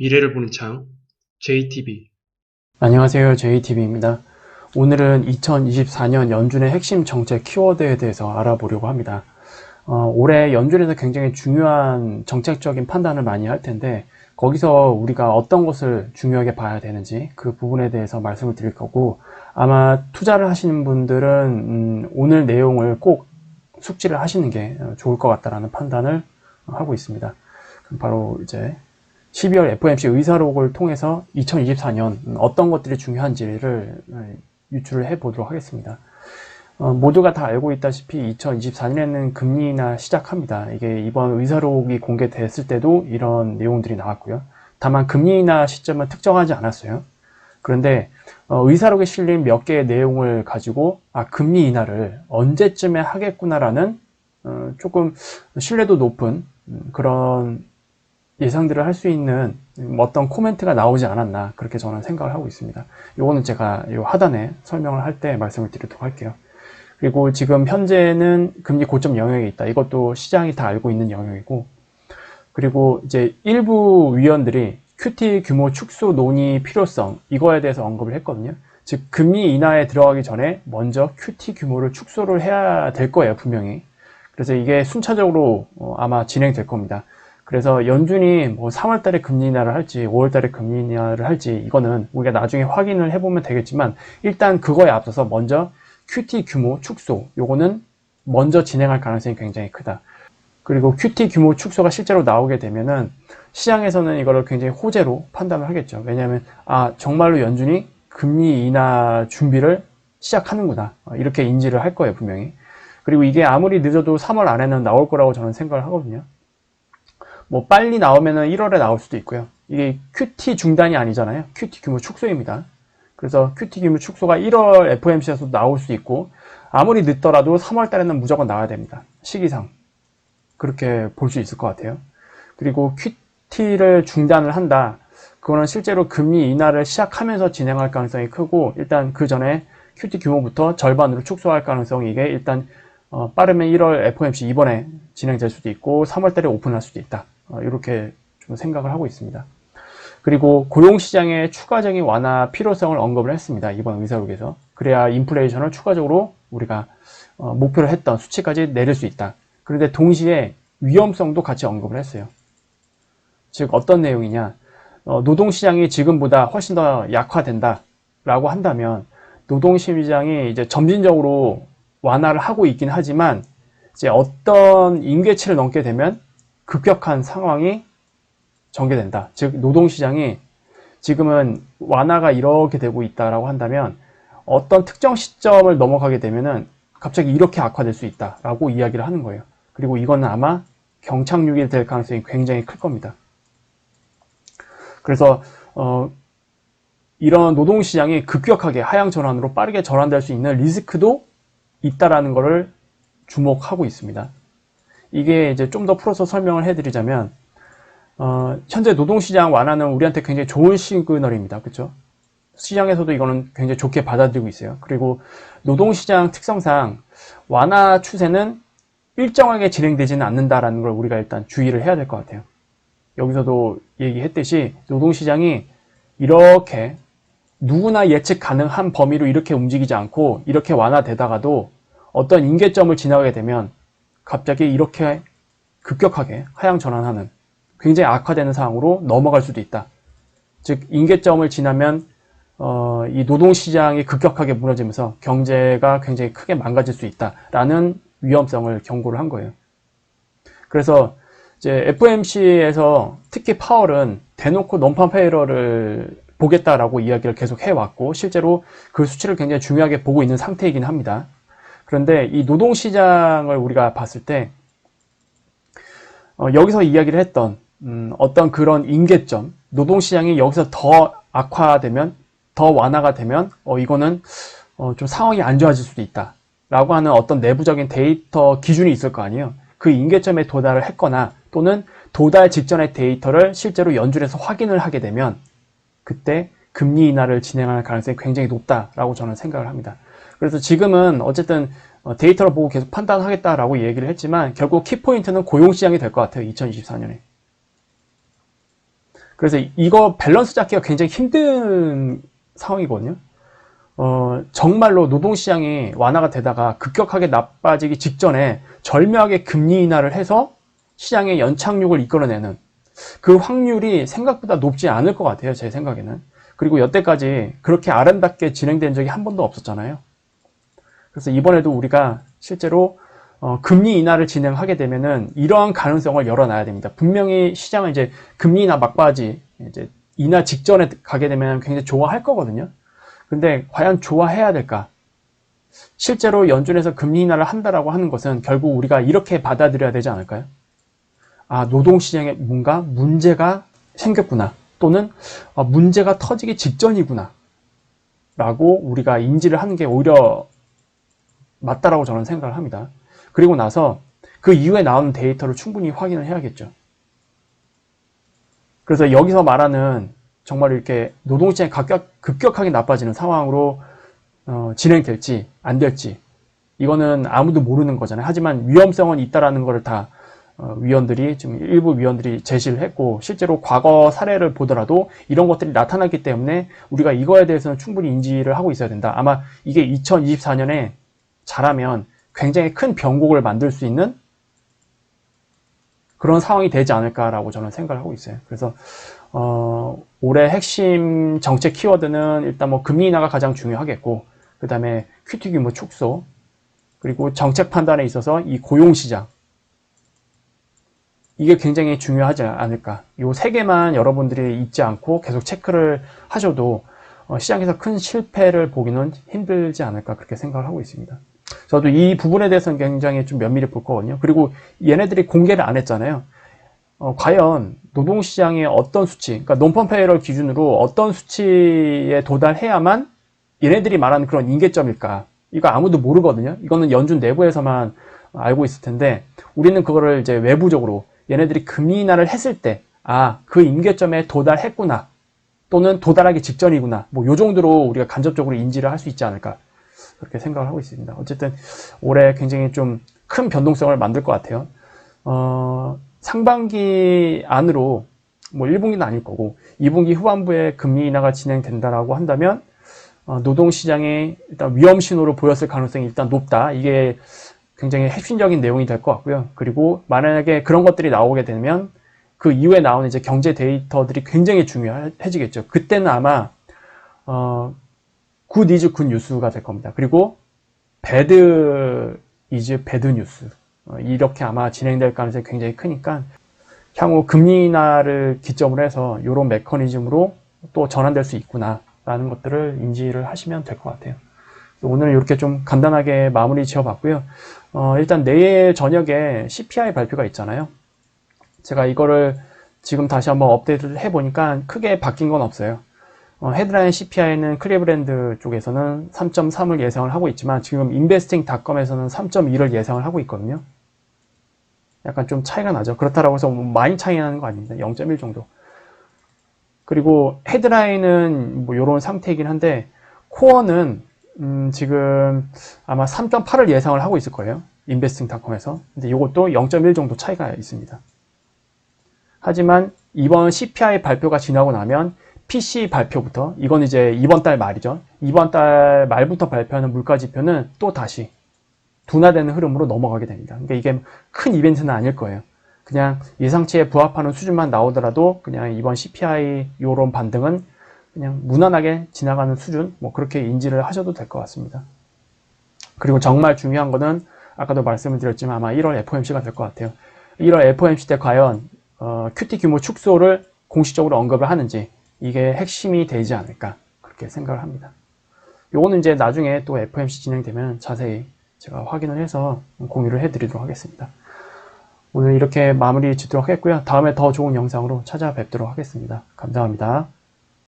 미래를 보는 창, JTB. 안녕하세요. JTB입니다. 오늘은 2024년 연준의 핵심 정책 키워드에 대해서 알아보려고 합니다. 올해 연준에서 굉장히 중요한 정책적인 판단을 많이 할 텐데 거기서 우리가 어떤 것을 중요하게 봐야 되는지 그 부분에 대해서 말씀을 드릴 거고, 아마 투자를 하시는 분들은 오늘 내용을 꼭 숙지를 하시는 게 좋을 것 같다라는 판단을 하고 있습니다. 그럼 바로 이제 12월 FOMC 의사록을 통해서 2024년 어떤 것들이 중요한지를 유추를 해보도록 하겠습니다. 모두가 다 알고 있다시피 2024년에는 금리 인하 시작합니다. 이게 이번 의사록이 공개됐을 때도 이런 내용들이 나왔고요. 다만 금리 인하 시점은 특정하지 않았어요. 그런데 의사록에 실린 몇 개의 내용을 가지고 금리 인하를 언제쯤에 하겠구나라는 조금 신뢰도 높은 그런 예상들을 할 수 있는 어떤 코멘트가 나오지 않았나, 그렇게 저는 생각을 하고 있습니다. 요거는 제가 요 하단에 설명을 할 때 말씀을 드리도록 할게요. 그리고 지금 현재는 금리 고점 영역에 있다. 이것도 시장이 다 알고 있는 영역이고, 그리고 이제 일부 위원들이 QT 규모 축소 논의 필요성, 이거에 대해서 언급을 했거든요. 즉 금리 인하에 들어가기 전에 먼저 QT 규모를 축소를 해야 될 거예요, 분명히. 그래서 이게 순차적으로 아마 진행될 겁니다. 그래서 연준이 뭐 3월 달에 금리 인하를 할지 5월 달에 금리 인하를 할지 이거는 우리가 나중에 확인을 해보면 되겠지만, 일단 그거에 앞서서 먼저 QT 규모 축소, 요거는 먼저 진행할 가능성이 굉장히 크다. 그리고 QT 규모 축소가 실제로 나오게 되면은 시장에서는 이거를 굉장히 호재로 판단을 하겠죠. 왜냐하면 정말로 연준이 금리 인하 준비를 시작하는구나, 이렇게 인지를 할 거예요, 분명히. 그리고 이게 아무리 늦어도 3월 안에는 나올 거라고 저는 생각을 하거든요. 뭐 빨리 나오면은 1월에 나올 수도 있고요. 이게 QT 중단이 아니잖아요. QT 규모 축소입니다. 그래서 QT 규모 축소가 1월 FOMC에서도 나올 수 있고, 아무리 늦더라도 3월 달에는 무조건 나와야 됩니다. 시기상. 그렇게 볼 수 있을 것 같아요. 그리고 QT를 중단을 한다. 그거는 실제로 금리 인하를 시작하면서 진행할 가능성이 크고, 일단 그 전에 QT 규모부터 절반으로 축소할 가능성이, 이게 일단 빠르면 1월 FOMC 이번에 진행될 수도 있고 3월 달에 오픈할 수도 있다. 이렇게 좀 생각을 하고 있습니다. 그리고 고용시장의 추가적인 완화 필요성을 언급을 했습니다. 이번 의사록에서. 그래야 인플레이션을 추가적으로 우리가 목표로 했던 수치까지 내릴 수 있다. 그런데 동시에 위험성도 같이 언급을 했어요. 즉 어떤 내용이냐, 노동시장이 지금보다 훨씬 더 약화된다 라고 한다면, 노동시장이 이제 점진적으로 완화를 하고 있긴 하지만 이제 어떤 임계치를 넘게 되면 급격한 상황이 전개된다. 즉 노동시장이 지금은 완화가 이렇게 되고 있다라고 한다면 어떤 특정 시점을 넘어가게 되면은 갑자기 이렇게 악화될 수 있다라고 이야기를 하는 거예요. 그리고 이거는 아마 경착륙이 될 가능성이 굉장히 클 겁니다. 그래서 이런 노동시장이 급격하게 하향 전환으로 빠르게 전환될 수 있는 리스크도 있다라는 것을 주목하고 있습니다. 이게 이제 좀 더 풀어서 설명을 해드리자면, 현재 노동시장 완화는 우리한테 굉장히 좋은 시그널입니다. 그렇죠? 시장에서도 이거는 굉장히 좋게 받아들이고 있어요. 그리고 노동시장 특성상 완화 추세는 일정하게 진행되지는 않는다라는 걸 우리가 일단 주의를 해야 될 것 같아요. 여기서도 얘기했듯이 노동시장이 이렇게 누구나 예측 가능한 범위로 이렇게 움직이지 않고 이렇게 완화되다가도 어떤 임계점을 지나가게 되면 갑자기 이렇게 급격하게 하향 전환하는, 굉장히 악화되는 상황으로 넘어갈 수도 있다. 즉 임계점을 지나면 이 노동시장이 급격하게 무너지면서 경제가 굉장히 크게 망가질 수 있다라는 위험성을 경고를 한 거예요. 그래서 이제 FOMC에서 특히 파월은 대놓고 논판 페이러를 보겠다라고 이야기를 계속 해왔고, 실제로 그 수치를 굉장히 중요하게 보고 있는 상태이긴 합니다. 그런데 이 노동시장을 우리가 봤을 때 여기서 이야기를 했던 어떤 그런 임계점, 노동시장이 여기서 더 악화되면, 더 완화가 되면 이거는 좀 상황이 안 좋아질 수도 있다 라고 하는 어떤 내부적인 데이터 기준이 있을 거 아니에요. 그 임계점에 도달을 했거나 또는 도달 직전의 데이터를 실제로 연준에서 확인을 하게 되면 그때 금리 인하를 진행할 가능성이 굉장히 높다라고 저는 생각을 합니다. 그래서 지금은 어쨌든 데이터를 보고 계속 판단하겠다라고 얘기를 했지만 결국 키포인트는 고용시장이 될 것 같아요. 2024년에. 그래서 이거 밸런스 잡기가 굉장히 힘든 상황이거든요. 정말로 노동시장이 완화가 되다가 급격하게 나빠지기 직전에 절묘하게 금리 인하를 해서 시장의 연착륙을 이끌어내는 그 확률이 생각보다 높지 않을 것 같아요. 제 생각에는. 그리고 여태까지 그렇게 아름답게 진행된 적이 한 번도 없었잖아요. 그래서 이번에도 우리가 실제로 금리 인하를 진행하게 되면은 이러한 가능성을 열어놔야 됩니다. 분명히 시장은 이제 금리 인하 막바지, 이제 인하 직전에 가게 되면 굉장히 좋아할 거거든요. 근데 과연 좋아해야 될까? 실제로 연준에서 금리 인하를 한다라고 하는 것은 결국 우리가 이렇게 받아들여야 되지 않을까요? 아, 노동시장에 뭔가 문제가 생겼구나. 또는 문제가 터지기 직전이구나. 라고 우리가 인지를 하는 게 오히려 맞다라고 저는 생각을 합니다. 그리고 나서 그 이후에 나오는 데이터를 충분히 확인을 해야겠죠. 그래서 여기서 말하는 정말 이렇게 노동시장이 급격하게 나빠지는 상황으로 진행될지 안 될지 이거는 아무도 모르는 거잖아요. 하지만 위험성은 있다라는 것을 다 위원들이 지금 일부 위원들이 제시를 했고 실제로 과거 사례를 보더라도 이런 것들이 나타났기 때문에 우리가 이거에 대해서는 충분히 인지를 하고 있어야 된다. 아마 이게 2024년에 잘하면 굉장히 큰 변곡을 만들 수 있는 그런 상황이 되지 않을까라고 저는 생각을 하고 있어요. 그래서 올해 핵심 정책 키워드는 일단 뭐 금리 인하가 가장 중요하겠고 그 다음에 QT 규모 축소 그리고 정책 판단에 있어서 이 고용시장 이게 굉장히 중요하지 않을까. 요 세 개만 여러분들이 잊지 않고 계속 체크를 하셔도 시장에서 큰 실패를 보기는 힘들지 않을까 그렇게 생각을 하고 있습니다. 저도 이 부분에 대해서는 굉장히 좀 면밀히 볼 거거든요. 그리고 얘네들이 공개를 안 했잖아요. 과연 노동시장의 어떤 수치, 그러니까 논펌페이럴 기준으로 어떤 수치에 도달해야만 얘네들이 말하는 그런 임계점일까? 이거 아무도 모르거든요. 이거는 연준 내부에서만 알고 있을 텐데 우리는 그거를 이제 외부적으로 얘네들이 금리 인하를 했을 때 그 임계점에 도달했구나 또는 도달하기 직전이구나 뭐 요 정도로 우리가 간접적으로 인지를 할 수 있지 않을까 그렇게 생각을 하고 있습니다. 어쨌든 올해 굉장히 좀 큰 변동성을 만들 것 같아요. 상반기 안으로 뭐 1분기는 아닐 거고 2분기 후반부에 금리 인하가 진행된다라고 한다면 노동시장에 일단 위험 신호를 보였을 가능성이 일단 높다. 이게 굉장히 핵심적인 내용이 될 것 같고요. 그리고 만약에 그런 것들이 나오게 되면 그 이후에 나오는 이제 경제 데이터들이 굉장히 중요해지겠죠. 그때는 아마 굿 이즈 굿 뉴스가 될 겁니다. 그리고 배드 이즈 배드 뉴스 이렇게 아마 진행될 가능성이 굉장히 크니까 향후 금리 인하를 기점으로 해서 이런 메커니즘으로 또 전환될 수 있구나 라는 것들을 인지를 하시면 될 것 같아요. 오늘 이렇게 좀 간단하게 마무리 지어봤고요. 일단 내일 저녁에 CPI 발표가 있잖아요. 제가 이거를 지금 다시 한번 업데이트를 해보니까 크게 바뀐 건 없어요. 헤드라인 CPI는 클리브랜드 쪽에서는 3.3을 예상을 하고 있지만 지금 investing.com에서는 3.2를 예상을 하고 있거든요. 약간 좀 차이가 나죠. 그렇다고 해서 많이 차이 나는 거 아닙니다. 0.1 정도. 그리고 헤드라인은 뭐 이런 상태이긴 한데 코어는 지금 아마 3.8을 예상을 하고 있을 거예요. investing.com에서. 근데 이것도 0.1 정도 차이가 있습니다. 하지만 이번 CPI 발표가 지나고 나면 PC 발표부터, 이건 이제 이번 달 말이죠. 이번 달 말부터 발표하는 물가지표는 또 다시 둔화되는 흐름으로 넘어가게 됩니다. 그러니까 이게 큰 이벤트는 아닐 거예요. 그냥 예상치에 부합하는 수준만 나오더라도 그냥 이번 CPI 요런 반등은 그냥 무난하게 지나가는 수준, 뭐 그렇게 인지를 하셔도 될 것 같습니다. 그리고 정말 중요한 거는 아까도 말씀을 드렸지만 아마 1월 FOMC가 될 것 같아요. 1월 FOMC 때 과연 QT 규모 축소를 공식적으로 언급을 하는지 이게 핵심이 되지 않을까 그렇게 생각을 합니다. 요거는 이제 나중에 또 FOMC 진행되면 자세히 제가 확인을 해서 공유를 해드리도록 하겠습니다. 오늘 이렇게 마무리 짓도록 하겠고요. 다음에 더 좋은 영상으로 찾아뵙도록 하겠습니다. 감사합니다.